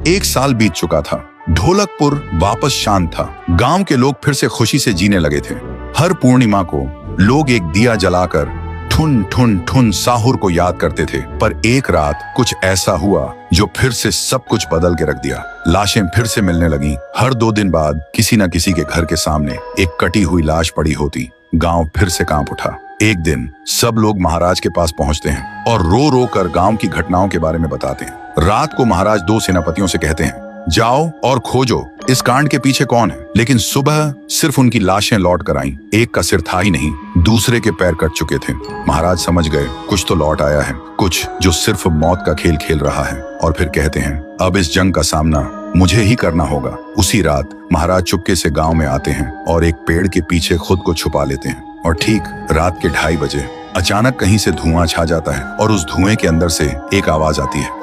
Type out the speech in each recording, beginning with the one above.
1 साल बीत चुका था। ढोलकपुर वापस शांत था। गांव के लोग फिर से खुशी से जीने लगे थे। हर पूर्णिमा को लोग एक दिया जलाकर ठुन ठुन ठुन साहुर को याद करते थे। पर एक रात कुछ ऐसा हुआ जो फिर से सब कुछ बदल के रख दिया। लाशें फिर से मिलने लगी। हर 2 दिन बाद किसी न किसी के घर के सामने एक कटी हुई लाश पड़ी होती। गांव फिर से कांप उठा। एक दिन सब लोग महाराज के पास पहुंचते हैं और रो रो कर गांव की घटनाओं के बारे में बताते हैं। रात को महाराज 2 सेनापतियों से कहते हैं, जाओ और खोजो इस कांड के पीछे कौन है। लेकिन सुबह सिर्फ उनकी लाशें लौट कर आईं। एक का सिर था ही नहीं, दूसरे के पैर कट चुके थे। महाराज समझ गए कुछ तो लौट आया है, कुछ जो सिर्फ मौत का खेल खेल रहा है। और फिर कहते हैं, अब इस जंग का सामना मुझे ही करना होगा। उसी रात महाराज चुपके से गांव में आते हैं और एक पेड़ के पीछे खुद को छुपा लेते हैं। और ठीक रात के 2:30 बजे अचानक कहीं से धुआं छा जाता है और उस धुएं के अंदर से एक आवाज आती है,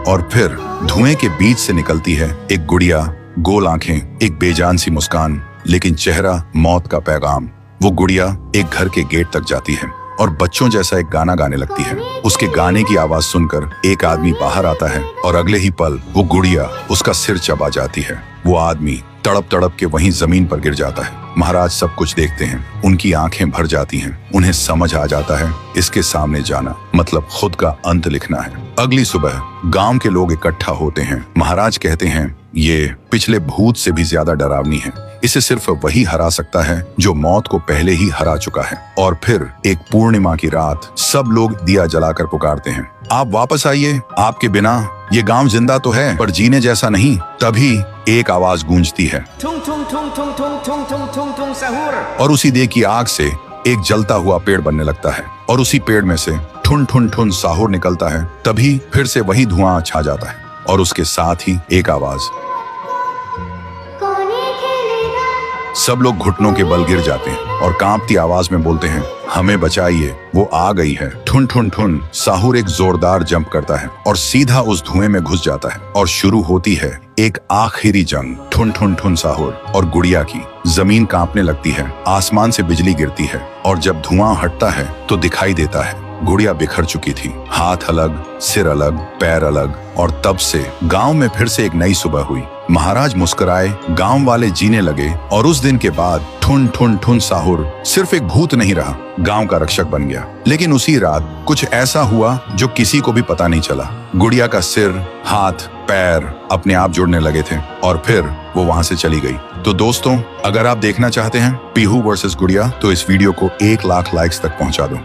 और फिर धुएं के बीच से निकलती है एक गुड़िया, गोल आंखें, एक बेजान सी मुस्कान, लेकिन चेहरा मौत का पैगाम। वो गुड़िया एक घर के गेट तक जाती है और बच्चों जैसा एक गाना गाने लगती है। उसके गाने की आवाज सुनकर एक आदमी बाहर आता है और अगले ही पल वो गुड़िया उसका सिर चबा जाती है। वो आदमी तड़प तड़प के वहीं जमीन पर गिर जाता है। महाराज सब कुछ देखते हैं। उनकी आंखें भर जाती हैं। उन्हें समझ आ जाता है इसके सामने जाना मतलब खुद का अंत लिखना है। अगली सुबह गांव के लोग इकट्ठा होते हैं। महाराज कहते हैं, ये पिछले भूत से भी ज्यादा डरावनी है। इसे सिर्फ वही हरा सकता है जो मौत को पहले ही हरा चुका है। और फिर एक पूर्णिमा की रात सब लोग दिया जलाकर पुकारते हैं, आप वापस आइए, आपके बिना ये गांव जिंदा तो है पर जीने जैसा नहीं। तभी एक आवाज गूंजती है और उसी देह की आग से एक जलता हुआ पेड़ बनने लगता है और उसी पेड़ में से ठुन ठुन ठुन साहुर निकलता है। तभी फिर से वही धुआं छा जाता है और उसके साथ ही एक आवाज। सब लोग घुटनों के बल गिर जाते हैं और कांपती आवाज में बोलते हैं, हमें बचाइए, वो आ गई है। ठुन ठुन ठुन साहुर एक जोरदार जंप करता है और सीधा उस धुएं में घुस जाता है और शुरू होती है एक आखिरी जंग। ठुन ठुन ठुन साहुर और गुड़िया की। जमीन कांपने लगती है, आसमान से बिजली गिरती है और जब धुआं हटता है तो दिखाई देता है गुड़िया बिखर चुकी थी। हाथ अलग, सिर अलग, पैर अलग। और तब से गांव में फिर से एक नई सुबह हुई। महाराज मुस्कुराए, गांव वाले जीने लगे और उस दिन के बाद ठुन ठुन ठुन साहुर सिर्फ एक भूत नहीं रहा, गांव का रक्षक बन गया। लेकिन उसी रात कुछ ऐसा हुआ जो किसी को भी पता नहीं चला। गुड़िया का सिर, हाथ, पैर अपने आप जुड़ने लगे थे और फिर वो वहां से चली गई। तो दोस्तों, अगर आप देखना चाहते हैं पीहू वर्सेस गुड़िया तो इस वीडियो को 1 लाख लाइक्स तक पहुंचा दो।